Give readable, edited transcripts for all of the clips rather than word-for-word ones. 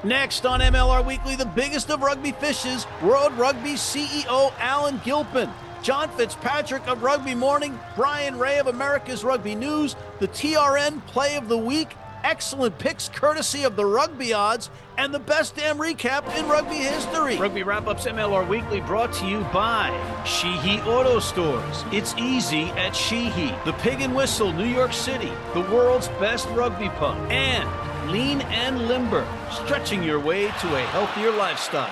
Next on MLR Weekly, the biggest of rugby fishes, World Rugby CEO Allan Gilpin, John Fitzpatrick of Rugby Morning, Bryan Ray of America's Rugby News, the TRN Play of the Week, excellent picks courtesy of the Rugby Odds, and the best damn recap in rugby history. Rugby Wrap-Up's MLR Weekly brought to you by Sheehy Auto Stores. It's easy at Sheehy. The Pig and Whistle, New York City, the world's best rugby pub. And Lean and Limber, stretching your way to a healthier lifestyle.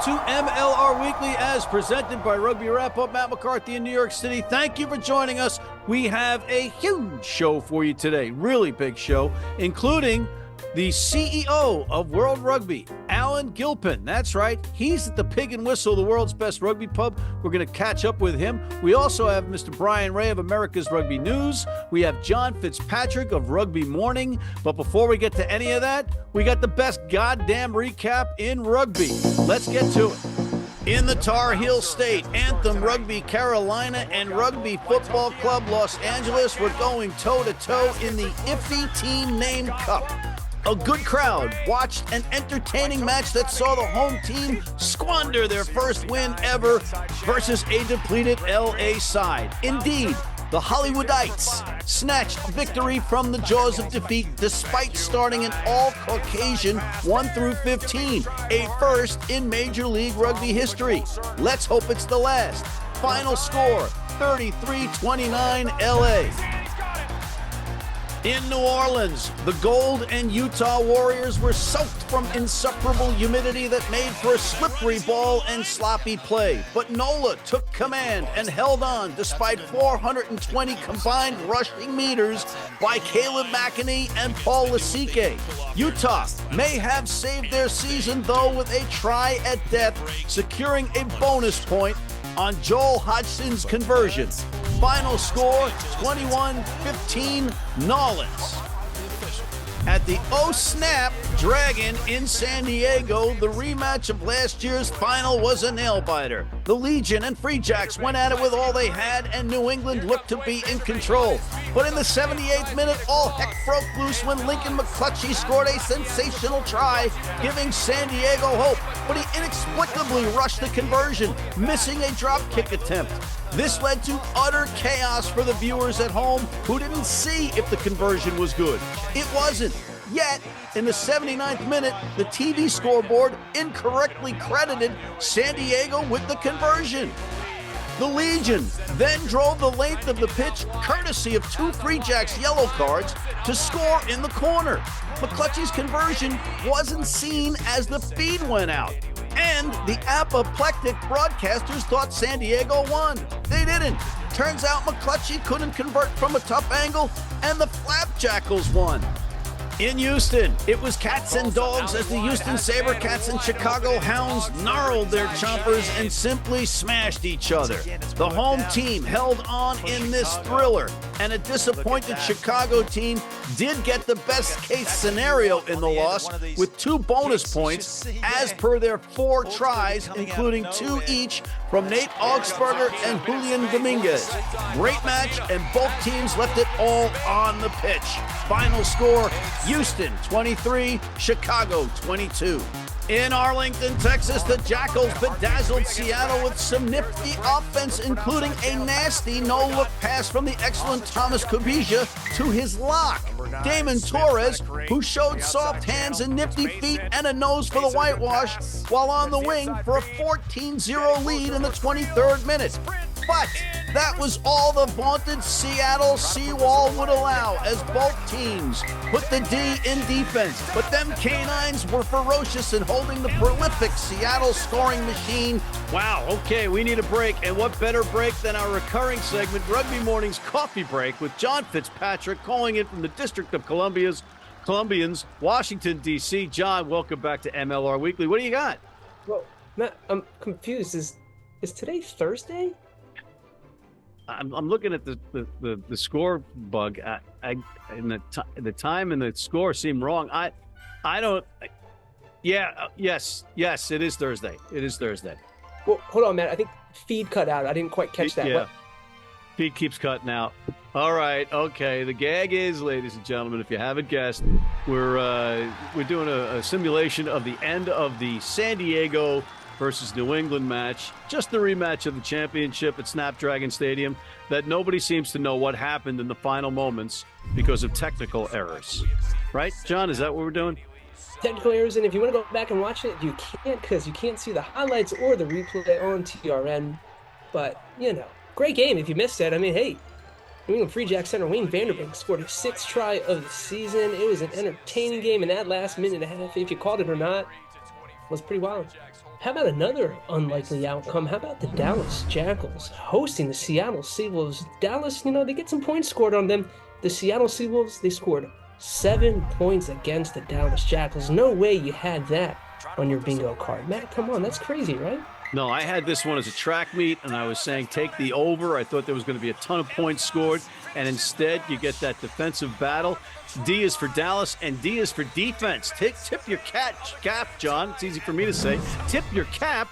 To MLR Weekly as presented by Rugby Wrap-Up. Matt McCarthy in New York City. Thank you for joining us. We have a huge show for you today, really big show, including the CEO of World Rugby, Allan Gilpin. That's right. He's at the Pig and Whistle, the world's best rugby pub. We're going to catch up with him. We also have Mr. Bryan Ray of America's Rugby News. We have John Fitzpatrick of Rugby Morning. But before we get to any of that, we got the best goddamn recap in rugby. Let's get to it. In the Tar Heel State, Anthem Rugby Carolina and Rugby Football Club Los Angeles were going toe-to-toe in the Iffy Team Name Cup. A good crowd watched an entertaining match that saw the home team squander their first win ever versus a depleted LA side. Indeed, the Hollywoodites snatched victory from the jaws of defeat despite starting an all-Caucasian 1 through 15, a first in Major League Rugby history. Let's hope it's the last. Final score, 33-29 LA. In New Orleans, the Gold and Utah Warriors were soaked from insufferable humidity that made for a slippery ball and sloppy play. But NOLA took command and held on despite 420 combined rushing meters by Caleb McEnany and Paul Lasike. Utah may have saved their season, though, with a try at death, securing a bonus point on Joel Hodgson's conversion. Final score, 21-15 Nolans. At the Oh Snap Dragon in San Diego, the rematch of last year's final was a nail-biter. The Legion and Free Jacks went at it with all they had, and New England looked to be in control. But in the 78th minute, all heck broke loose when Lincoln McClutchy scored a sensational try, giving San Diego hope. But he inexplicably rushed the conversion, missing a drop kick attempt. This led to utter chaos for the viewers at home who didn't see if the conversion was good. It wasn't. Yet, in the 79th minute, the TV scoreboard incorrectly credited San Diego with the conversion. The Legion then drove the length of the pitch, courtesy of 2 Free Jacks yellow cards, to score in the corner. McClutchy's conversion wasn't seen as the feed went out. And the apoplectic broadcasters thought San Diego won. They didn't. Turns out McClutchy couldn't convert from a tough angle, and the Flapjackals won. In Houston, it was cats and dogs as the Houston SaberCats and Chicago Hounds gnarled their chompers and simply smashed each other. The home team held on in this thriller, and a disappointed Chicago team did get the best-case scenario in the loss with 2 bonus points as per their 4 tries, including 2 each from Nate Augsburger and Julian Dominguez. Great match, and both teams left it all on the pitch. Final score, Houston 23, Chicago 22. In Arlington, Texas, the Jackals bedazzled Seattle with some nifty offense, including a nasty no-look pass from the excellent Thomas Kubija to his lock, Damon Torres, who showed soft hands and nifty feet and a nose for the whitewash, while on the wing for a 14-0 lead in the 23rd minute. But that was all the vaunted Seattle seawall would allow, as both teams put the D in defense. But them canines were ferocious in holding the prolific Seattle scoring machine. Wow, okay, we need a break. And what better break than our recurring segment, Rugby Morning's Coffee Break, with John Fitzpatrick calling in from the District of Columbians, Washington, D.C. John, welcome back to MLR Weekly. What do you got? Well, Matt, I'm confused. Is today Thursday? I'm looking at the score bug. The time and the score seem wrong. I don't. Yeah. Yes. It is Thursday. It is Thursday. Well, hold on, Matt. I think feed cut out. I didn't quite catch that. Yeah. What? Feed keeps cutting out. All right. Okay. The gag is, ladies and gentlemen, if you haven't guessed, we're doing a simulation of the end of the San Diego versus New England match, just the rematch of the championship at Snapdragon Stadium, that nobody seems to know what happened in the final moments because of technical errors. Right, John? Is that what we're doing? Technical errors, and if you want to go back and watch it, you can't, because you can't see the highlights or the replay on TRN. But, great game if you missed it. I mean, hey, New England Free Jack center Wayne Vanderbank scored his 6th try of the season. It was an entertaining game, and that last minute and a half, if you called it or not, was pretty wild. How about another unlikely outcome? How about the Dallas Jackals hosting the Seattle Seawolves? Dallas, they get some points scored on them. The Seattle Seawolves, they scored 7 points against the Dallas Jackals. No way you had that on your bingo card. Matt, come on, that's crazy, right? No, I had this one as a track meet, and I was saying take the over. I thought there was going to be a ton of points scored, and instead you get that defensive battle. D is for Dallas, and D is for defense. Tip your cap, John. It's easy for me to say. Tip your cap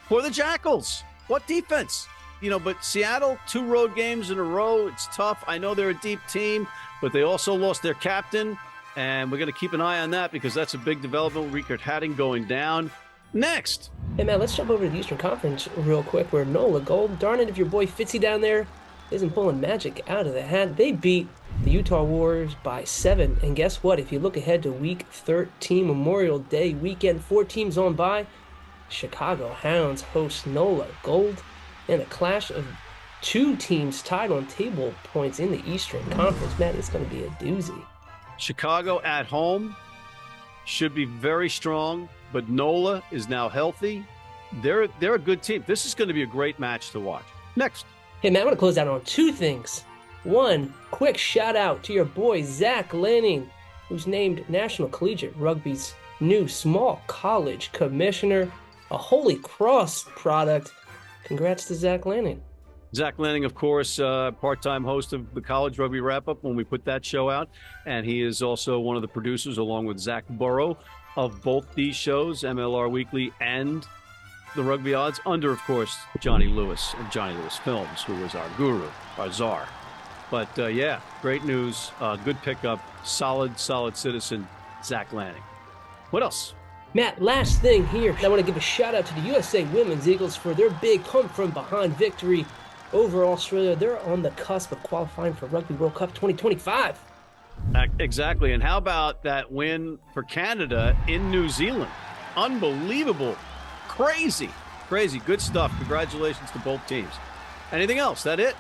for the Jackals. What defense? But Seattle, 2 road games in a row. It's tough. I know they're a deep team, but they also lost their captain, and we're going to keep an eye on that because that's a big development. Rickard Hatting going down. Next. Hey, man, let's jump over to the Eastern Conference real quick where NOLA Gold, darn it if your boy Fitzy down there isn't pulling magic out of the hat. They beat the Utah Warriors by 7. And guess what? If you look ahead to Week 13, Memorial Day weekend, 4 teams on bye. Chicago Hounds host NOLA Gold in a clash of 2 teams tied on table points in the Eastern Conference. Man, it's going to be a doozy. Chicago at home should be very strong, but NOLA is now healthy. They're a good team. This is going to be a great match to watch. Next. Hey, man, I'm going to close out on 2 things. One, quick shout out to your boy Zach Lanning, who's named National Collegiate Rugby's new small college commissioner, a Holy Cross product. Congrats to Zach Lanning. Zach Lanning, of course, part-time host of the College Rugby Wrap-Up when we put that show out. And he is also one of the producers, along with Zach Burrow, of both these shows, MLR Weekly and the Rugby Odds, under, of course, Johnny Lewis of Johnny Lewis Films, who was our guru, our czar. But, yeah, great news. Good pickup. Solid citizen, Zach Lanning. What else? Matt, last thing here. I want to give a shout-out to the USA Women's Eagles for their big come-from-behind victory over Australia. They're on the cusp of qualifying for Rugby World Cup 2025. Exactly. And how about that win for Canada in New Zealand? Unbelievable. Crazy. Good stuff. Congratulations to both teams. Anything else? That it?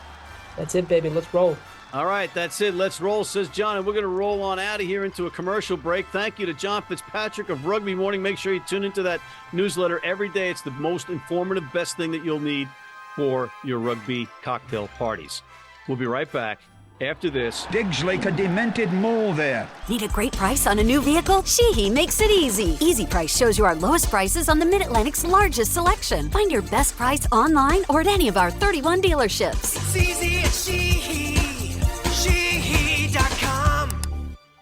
That's it, baby. Let's roll. All right, that's it. Let's roll, says John, and we're going to roll on out of here into a commercial break. Thank you to John Fitzpatrick of Rugby Morning. Make sure you tune into that newsletter every day. It's the most informative, best thing that you'll need for your rugby cocktail parties. We'll be right back after this. Digs like a demented mole there. Need a great price on a new vehicle? Sheehy makes it easy. Easy Price shows you our lowest prices on the Mid-Atlantic's largest selection. Find your best price online or at any of our 31 dealerships. It's easy at Sheehy. Sheehy.com.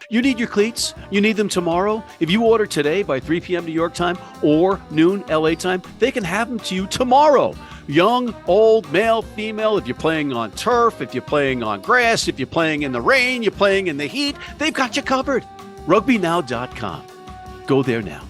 You need your cleats? You need them tomorrow? If you order today by 3 p.m. New York time or noon LA time, they can have them to you tomorrow. Young, old, male, female, if you're playing on turf, if you're playing on grass, if you're playing in the rain, you're playing in the heat, they've got you covered. RugbyNow.com. Go there now.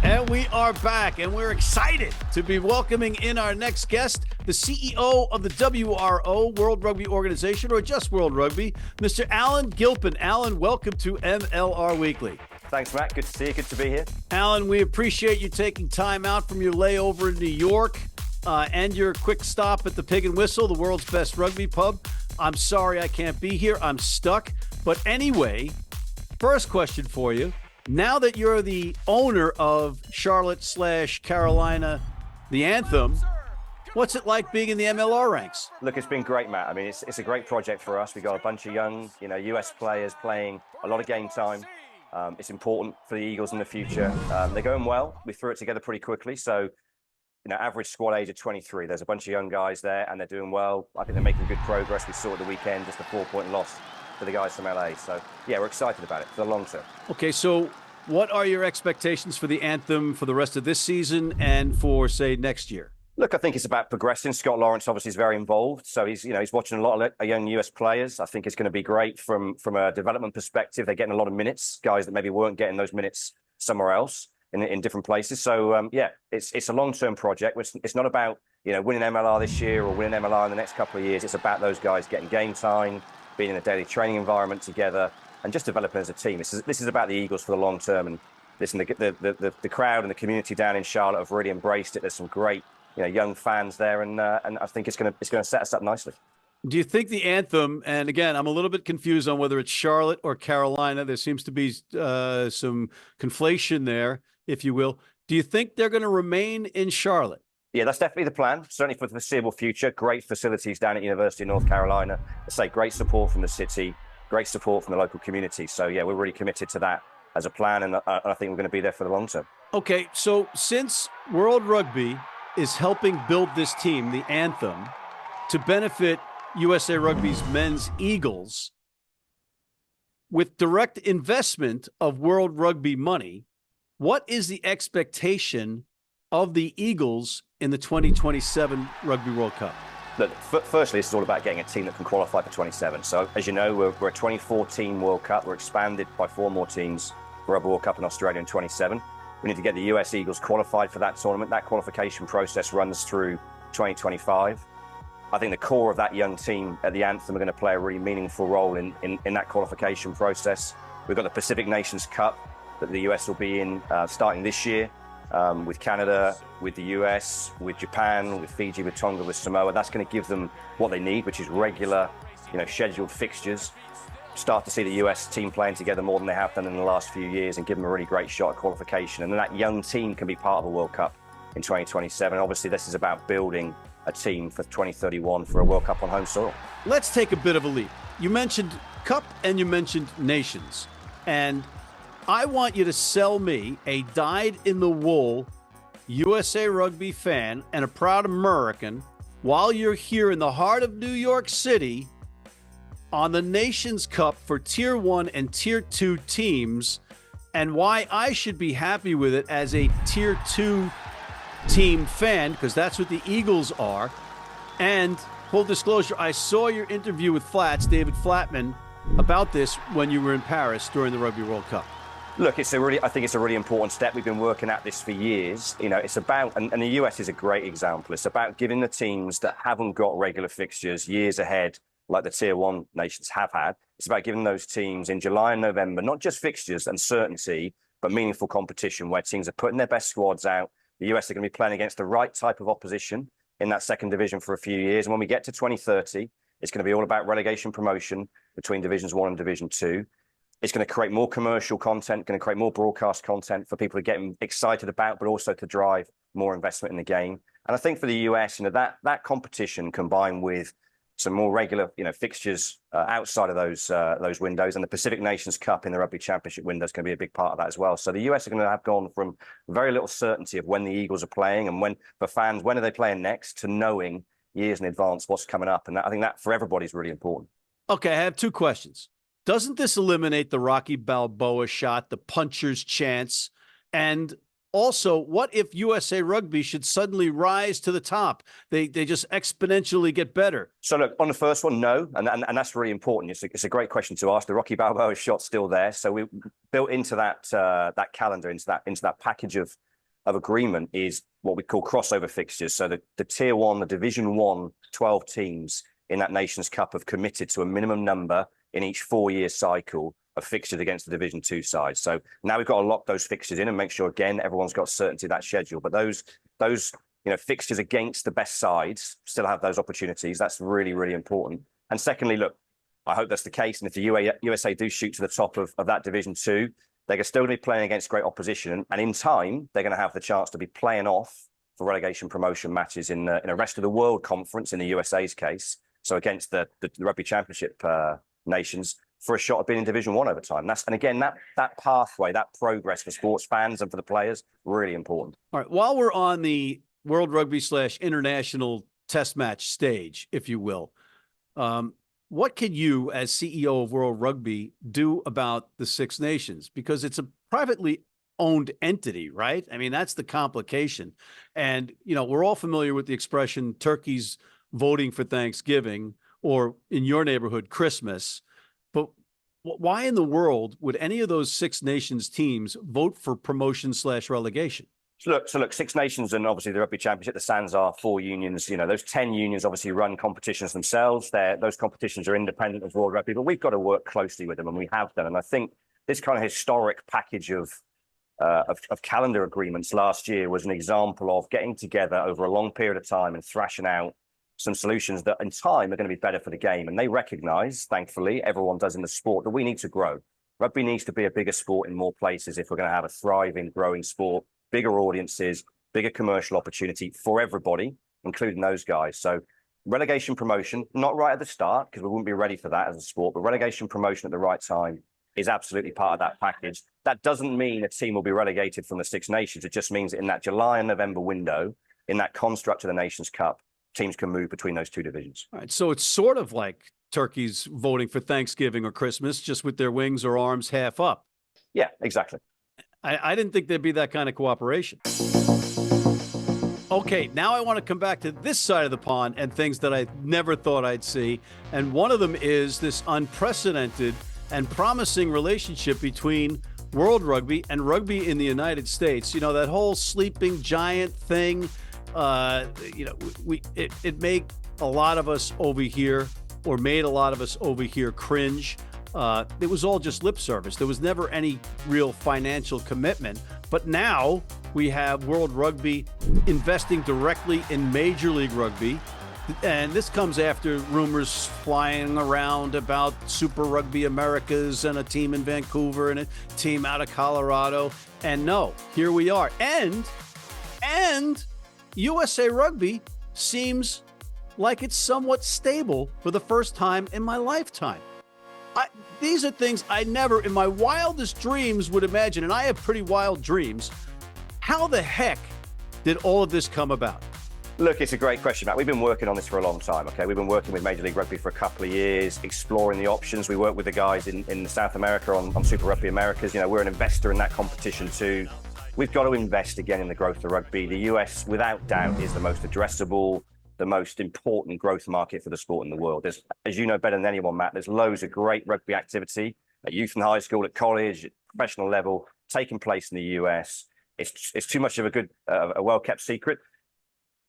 And we are back, and we're excited to be welcoming in our next guest, the CEO of the WRO, World Rugby Organization, or just World Rugby, Mr. Allan Gilpin. Allan, welcome to MLR Weekly. Thanks, Matt. Good to see you. Good to be here. Allan, we appreciate you taking time out from your layover in New York and your quick stop at the Pig and Whistle, the world's best rugby pub. I'm sorry I can't be here. I'm stuck. But anyway, first question for you. Now that you're the owner of Charlotte/Carolina, the Anthem, what's it like being in the MLR ranks? Look, it's been great, Matt. I mean, it's a great project for us. We got a bunch of young, US players playing a lot of game time. It's important for the Eagles in the future. They're going well. We threw it together pretty quickly. So, average squad age of 23. There's a bunch of young guys there, and they're doing well. I think they're making good progress. We saw at the weekend just a 4-point loss for the guys from LA. So, yeah, we're excited about it for the long term. Okay, so what are your expectations for the anthem for the rest of this season and for, say, next year? Look, I think it's about progressing. Scott Lawrence obviously is very involved, so he's watching a lot of young US players. I think it's going to be great from a development perspective. They're getting a lot of minutes, guys that maybe weren't getting those minutes somewhere else in different places. So it's a long-term project. It's not about winning MLR this year or winning MLR in the next couple of years. It's about those guys getting game time, being in a daily training environment together, and just developing as a team. This is about the Eagles for the long term. And listen, the crowd and the community down in Charlotte have really embraced it. There's some great young fans there, and I think it's going to set us up nicely. Do you think the anthem, and again, I'm a little bit confused on whether it's Charlotte or Carolina. There seems to be some conflation there, if you will. Do you think they're going to remain in Charlotte? Yeah, that's definitely the plan, certainly for the foreseeable future. Great facilities down at University of North Carolina. I say great support from the city, great support from the local community. So, yeah, we're really committed to that as a plan, and I think we're going to be there for the long term. Okay, so since World Rugby is helping build this team, the anthem, to benefit USA Rugby's men's Eagles, with direct investment of World Rugby money, what is the expectation of the Eagles in the 2027 Rugby World Cup? Look, firstly, it's all about getting a team that can qualify for 27. So, as you know, we're a 24-team World Cup. We're expanded by 4 more teams for Rugby World Cup in Australia in 27. We need to get the US Eagles qualified for that tournament. That qualification process runs through 2025. I think the core of that young team at the Anthem are going to play a really meaningful role in that qualification process. We've got the Pacific Nations Cup that the US will be in starting this year with Canada, with the US, with Japan, with Fiji, with Tonga, with Samoa. That's going to give them what they need, which is regular, scheduled fixtures. Start to see the US team playing together more than they have done in the last few years and give them a really great shot at qualification. And then that young team can be part of a World Cup in 2027. Obviously, this is about building a team for 2031 for a World Cup on home soil. Let's take a bit of a leap. You mentioned Cup and you mentioned Nations. And I want you to sell me a dyed-in-the-wool USA Rugby fan and a proud American while you're here in the heart of New York City on the Nations Cup for Tier 1 and Tier 2 teams, and why I should be happy with it as a Tier 2 team fan, because that's what the Eagles are. And full disclosure, I saw your interview with David Flatman, about this when you were in Paris during the Rugby World Cup. Look, I think it's a really important step. We've been working at this for years. It's about, and the US is a great example. It's about giving the teams that haven't got regular fixtures years ahead, like the Tier 1 nations have had. It's about giving those teams in July and November, not just fixtures and certainty, but meaningful competition where teams are putting their best squads out. The US are going to be playing against the right type of opposition in that second division for a few years. And when we get to 2030, it's going to be all about relegation promotion between Divisions 1 and Division 2. It's going to create more commercial content, going to create more broadcast content for people to get excited about, but also to drive more investment in the game. And I think for the US, that competition combined with some more regular, fixtures outside of those windows, and the Pacific Nations Cup in the Rugby Championship window is going to be a big part of that as well. So the US are going to have gone from very little certainty of when the Eagles are playing and when, for fans, when are they playing next, to knowing years in advance what's coming up. And I think that for everybody is really important. Okay, I have 2 questions. Doesn't this eliminate the Rocky Balboa shot, the puncher's chance? And also, what if USA Rugby should suddenly rise to the top? They just exponentially get better. So look, on the first one, no, and that's really important. It's a great question to ask. The Rocky Balboa shot's still there, so we built into that calendar, into that package of agreement is what we call crossover fixtures. So the Tier 1, the Division 1, 12 teams in that Nations Cup have committed to a minimum number in each 4-year cycle of fixtures against the Division 2 side. So now we've got to lock those fixtures in and make sure, again, everyone's got certainty of that schedule. But those fixtures against the best sides still have those opportunities. That's really, really important. And secondly, look, I hope that's the case. And if the USA do shoot to the top of that Division 2, they're still going to be playing against great opposition. And in time, they're going to have the chance to be playing off for relegation promotion matches in a rest of the world conference, in the USA's case. So against the Rugby Championship nations, for a shot of being in Division 1 over time. And again, that pathway, that progress for sports fans and for the players, really important. All right, while we're on the World Rugby / international test match stage, if you will. What can you, as CEO of World Rugby, do about the Six Nations? Because it's a privately owned entity, right? I mean, that's the complication. And, we're all familiar with the expression turkeys voting for Thanksgiving, or in your neighborhood, Christmas. But why in the world would any of those Six Nations teams vote for promotion / relegation? So look, Six Nations and obviously the Rugby Championship, the SANS are 4 unions. Those 10 unions obviously run competitions themselves. Those competitions are independent of World Rugby, but we've got to work closely with them, and we have done. And I think this kind of historic package of calendar agreements last year was an example of getting together over a long period of time and thrashing out some solutions that in time are going to be better for the game. And they recognise, thankfully, everyone does in the sport, that we need to grow. Rugby needs to be a bigger sport in more places if we're going to have a thriving, growing sport. Bigger audiences, bigger commercial opportunity for everybody, including those guys. So relegation promotion, not right at the start, because we wouldn't be ready for that as a sport, but relegation promotion at the right time is absolutely part of that package. That doesn't mean a team will be relegated from the Six Nations. It just means that in that July and November window, in that construct of the Nations Cup, teams can move between those two divisions. All right, so it's sort of like turkeys voting for Thanksgiving or Christmas, just with their wings or arms half up. Yeah, exactly. I didn't think there'd be that kind of cooperation. Okay, now I want to come back to this side of the pond and things that I never thought I'd see. And one of them is this unprecedented and promising relationship between World Rugby and rugby in the United States. That whole sleeping giant thing, it made a lot of us over here, or made a lot of us over here cringe. It was all just lip service. There was never any real financial commitment. But now we have World Rugby investing directly in Major League Rugby. And this comes after rumors flying around about Super Rugby Americas and a team in Vancouver and a team out of Colorado. And no, here we are. And USA Rugby seems like it's somewhat stable for the first time in my lifetime. These are things I never in my wildest dreams would imagine, and I have pretty wild dreams. How the heck did all of this come about? Look, it's a great question, Matt. We've been working on this for a long time, okay? We've been working with Major League Rugby for a couple of years, exploring the options. We work with the guys in South America on Super Rugby Americas. We're an investor in that competition too. We've got to invest again in the growth of rugby. The US, without doubt, is the most addressable, the most important growth market for the sport in the world. There's, as you know better than anyone, Matt, there's loads of great rugby activity at youth and high school, at college, at professional level, taking place in the US. It's too much of a well-kept secret.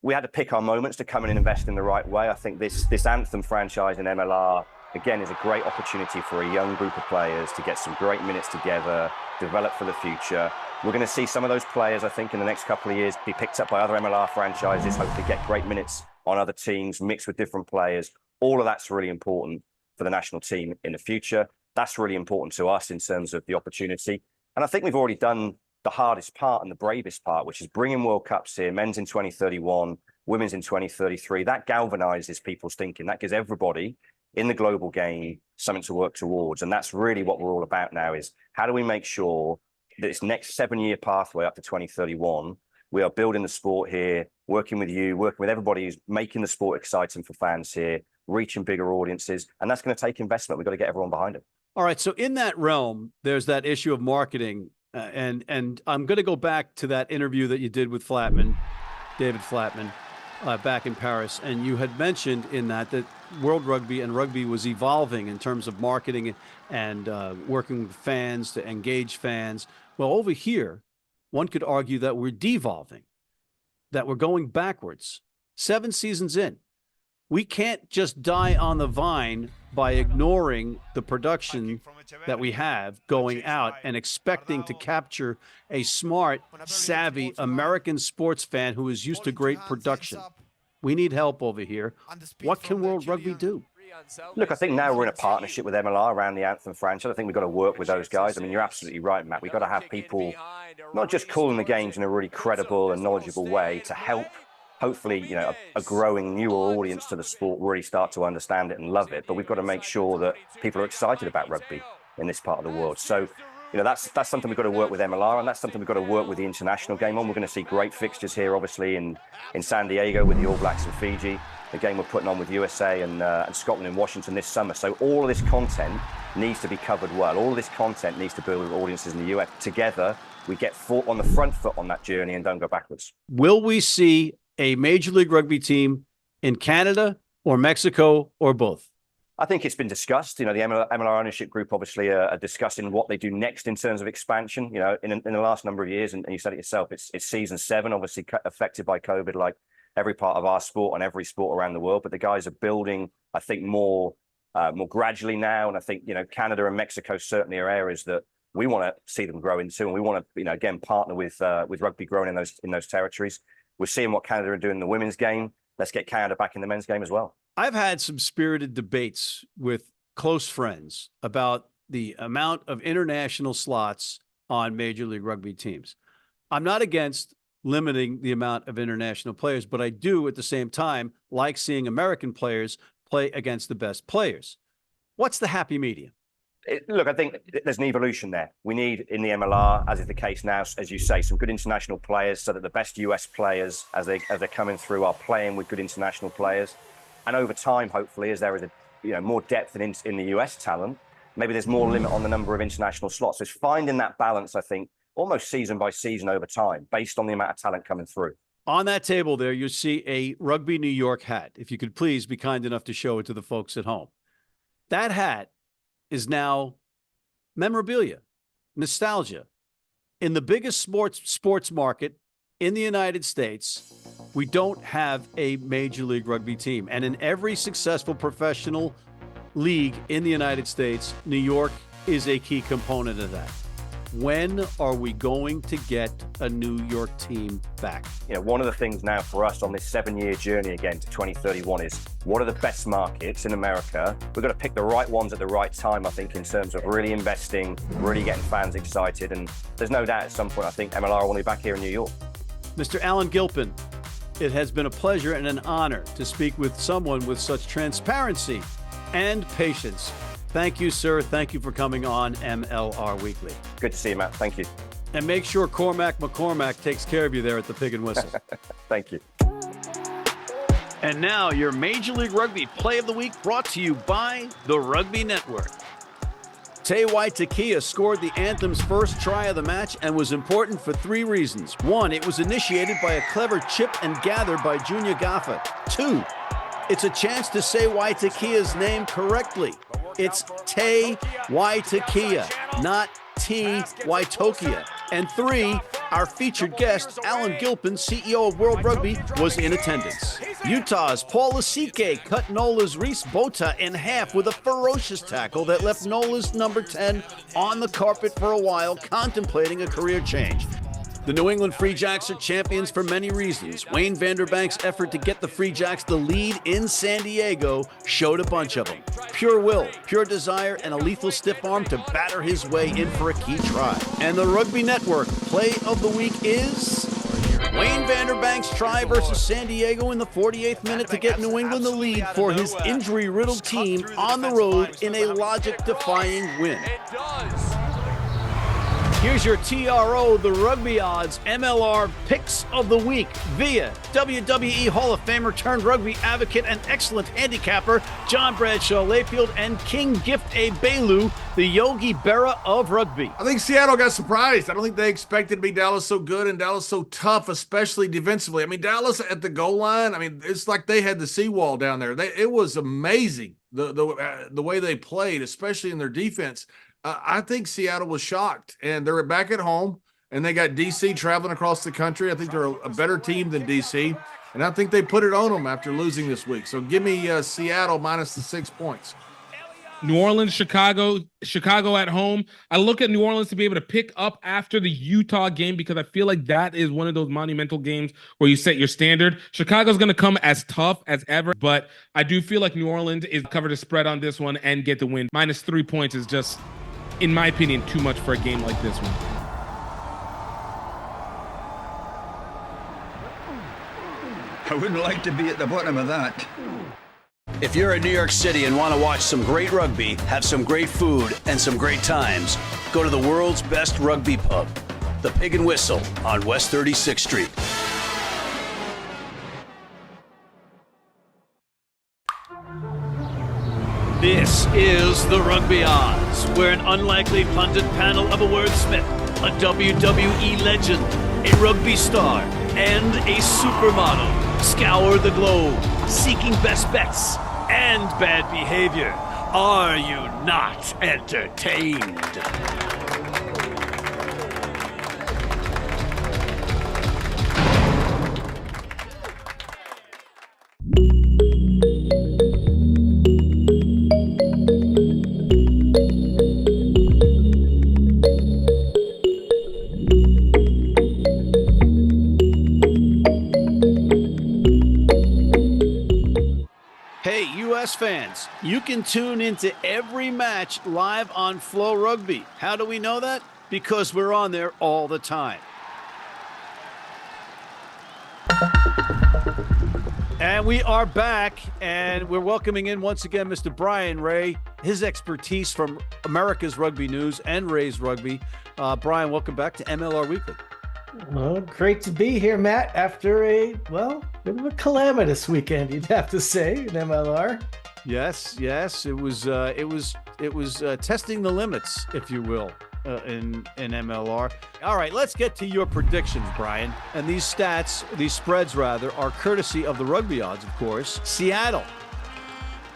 We had to pick our moments to come in and invest in the right way. I think this Anthem franchise in MLR, again, is a great opportunity for a young group of players to get some great minutes together, develop for the future. We're going to see some of those players, I think, in the next couple of years be picked up by other MLR franchises, hopefully get great minutes on other teams, mixed with different players. All of that's really important for the national team in the future. That's really important to us in terms of the opportunity. And I think we've already done the hardest part and the bravest part, which is bringing World Cups here, men's in 2031, women's in 2033. That galvanizes people's thinking. That gives everybody in the global game something to work towards. And that's really what we're all about now, is how do we make sure that this next 7-year pathway up to 2031, we are building the sport here, working with you, working with everybody who's making the sport exciting for fans here, reaching bigger audiences. And that's going to take investment. We've got to get everyone behind it. All right. So in that realm, there's that issue of marketing. And I'm going to go back to that interview that you did with David Flatman, back in Paris. And you had mentioned in that World Rugby and rugby was evolving in terms of marketing and working with fans to engage fans. Well, over here, one could argue that we're devolving, that we're going backwards. 7 seasons in. We can't just die on the vine by ignoring the production that we have going out and expecting to capture a smart, savvy American sports fan who is used to great production. We need help over here. What can World Rugby do? Look, I think now we're in a partnership with MLR around the Anthem franchise. I think we've got to work with those guys. I mean, you're absolutely right, Matt. We've got to have people not just calling the games in a really credible and knowledgeable way to help, hopefully, a growing newer audience to the sport really start to understand it and love it. But we've got to make sure that people are excited about rugby in this part of the world. So, that's something we've got to work with MLR, and that's something we've got to work with the international game on. We're going to see great fixtures here, obviously, in San Diego with the All Blacks and Fiji, the game we're putting on with USA and Scotland and Washington this summer. So all of this content needs to be covered well. All of this content needs to build with audiences in the US. Together, we get on the front foot on that journey and don't go backwards. Will we see a Major League Rugby team in Canada or Mexico or both? I think it's been discussed. The MLR ownership group obviously are discussing what they do next in terms of expansion. In the last number of years, and you said it yourself, it's season 7, obviously affected by COVID, like every part of our sport and every sport around the world. But the guys are building, I think, more gradually now. And I think Canada and Mexico certainly are areas that we want to see them grow into, and we want to again partner with rugby growing in those territories. We're seeing what Canada are doing in the women's game. Let's get Canada back in the men's game as well. I've had some spirited debates with close friends about the amount of international slots on Major League Rugby teams. I'm not against limiting the amount of international players, but I do at the same time like seeing American players play against the best players. What's the happy medium? Look, I think there's an evolution there. We need, in the MLR, as is the case now, as you say, some good international players so that the best US players, as they're coming through, are playing with good international players. And over time, hopefully, as there is more depth in the US talent, maybe there's more limit on the number of international slots. So it's finding that balance, I think, almost season by season over time, based on the amount of talent coming through. On that table there, you see a Rugby New York hat. If you could please be kind enough to show it to the folks at home. That hat is now memorabilia, nostalgia. In the biggest sports market in the United States, we don't have a Major League Rugby team. And in every successful professional league in the United States, New York is a key component of that. When are we going to get a New York team back? One of the things now for us on this 7-year journey again to 2031 is what are the best markets in America? We've got to pick the right ones at the right time, I think, in terms of really investing, really getting fans excited. And there's no doubt at some point, I think MLR will be back here in New York. Mr. Allan Gilpin, it has been a pleasure and an honor to speak with someone with such transparency and patience. Thank you, sir. Thank you for coming on MLR Weekly. Good to see you, Matt. Thank you. And make sure Cormac McCormack takes care of you there at the Pig and Whistle. Thank you. And now your Major League Rugby Play of the Week brought to you by the Rugby Network. Te Waitakia scored the Anthem's first try of the match and was important for 3 reasons. 1, it was initiated by a clever chip and gather by Junior Gaffa. 2, it's a chance to say Waitakia's name correctly. It's Te Waitakia, not T Waitokia. And 3, our featured guest, Allan Gilpin, CEO of World Rugby, was in attendance. Utah's Paul Lasike cut Nola's Reese Bota in half with a ferocious tackle that left Nola's number 10 on the carpet for a while, contemplating a career change. The New England Free Jacks are champions for many reasons. Wayne Vanderbank's effort to get the Free Jacks the lead in San Diego showed a bunch of them. Pure will, pure desire, and a lethal stiff arm to batter his way in for a key try. And the Rugby Network Play of the Week is Wayne Vanderbank's try versus San Diego in the 48th minute to get New England the lead for his injury-riddled team on the road in a logic-defying win. Here's your TRO, the Rugby Odds MLR Picks of the Week via WWE Hall of Famer turned rugby advocate and excellent handicapper John Bradshaw Layfield and King Gift A. Belu, the Yogi Berra of rugby. I think Seattle got surprised. I don't think they expected to be Dallas so good and Dallas so tough, especially defensively. I mean, Dallas at the goal line, it's like they had the seawall down there. It was amazing the way they played, especially in their defense. I think Seattle was shocked, and they're back at home, and they got D.C. traveling across the country. I think they're a better team than D.C., and I think they put it on them after losing this week. So give me Seattle minus the 6 points. New Orleans, Chicago at home. I look at New Orleans to be able to pick up after the Utah game because I feel like that is one of those monumental games where you set your standard. Chicago's going to come as tough as ever, but I do feel like New Orleans is covered a spread on this one and get the win. Minus 3 points is just, in my opinion, too much for a game like this one. I wouldn't like to be at the bottom of that. If you're in New York City and want to watch some great rugby, have some great food, and some great times, go to the world's best rugby pub, the Pig and Whistle on West 36th Street. This is the Rugby Odds, where an unlikely pundit panel of a wordsmith, a WWE legend, a rugby star, and a supermodel scour the globe, seeking best bets and bad behavior. Are you not entertained? Hey, U.S. fans, you can tune into every match live on Flow Rugby. How do we know that? Because we're on there all the time. And we are back, and we're welcoming in once again Mr. Bryan Ray, his expertise from America's Rugby News and Ray's Rugby. Bryan, welcome back to MLR Weekly. Well, great to be here, Matt, after a bit of a calamitous weekend, you'd have to say, in MLR. Yes, it was testing the limits, if you will, in MLR. All right, let's get to your predictions, Bryan. And these spreads rather, are courtesy of the Rugby Odds, of course. Seattle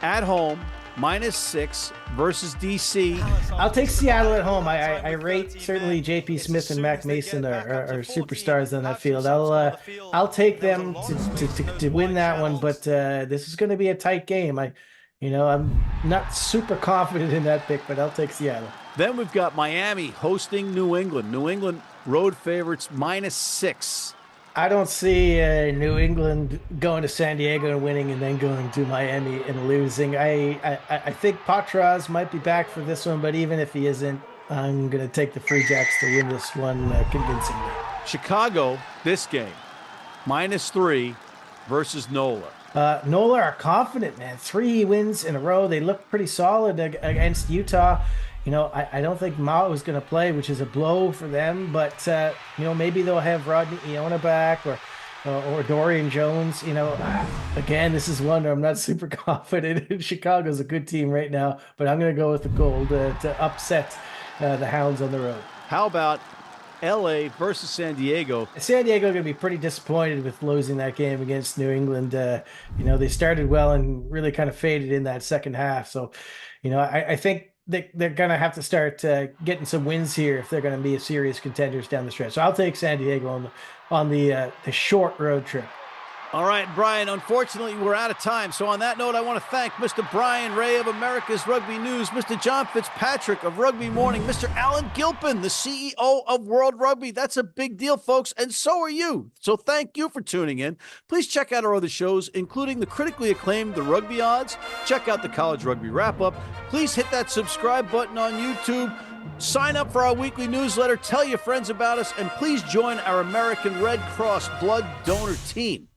at home, -6 versus DC. I'll take Seattle at home. I rate certainly JP Smith and Mac Mason are superstars on that field. I'll take them to win that one, but this is going to be a tight game. I'm not super confident in that pick, but I'll take Seattle. Then we've got Miami hosting New England. New England road favorites -6. I don't see New England going to San Diego and winning and then going to Miami and losing. I think Patras might be back for this one, but even if he isn't, I'm going to take the Free Jacks to win this one convincingly. Chicago, this game, -3 versus NOLA. NOLA are confident, man. 3 wins in a row. They look pretty solid against Utah. I don't think Mao was going to play, which is a blow for them. But, maybe they'll have Rodney Iona back or Dorian Jones. Again, this is one where I'm not super confident. Chicago's a good team right now, but I'm going to go with the Gold to upset the Hounds on the road. How about LA versus San Diego? San Diego going to be pretty disappointed with losing that game against New England. They started well and really kind of faded in that second half. So, I think they're going to have to start getting some wins here if they're going to be serious contenders down the stretch. So I'll take San Diego on the short road trip. All right, Bryan, unfortunately, we're out of time. So on that note, I want to thank Mr. Bryan Ray of America's Rugby News, Mr. John Fitzpatrick of Rugby Morning, Mr. Allan Gilpin, the CEO of World Rugby. That's a big deal, folks, and so are you. So thank you for tuning in. Please check out our other shows, including the critically acclaimed The Rugby Odds. Check out the College Rugby Wrap-Up. Please hit that subscribe button on YouTube. Sign up for our weekly newsletter. Tell your friends about us, and please join our American Red Cross blood donor team.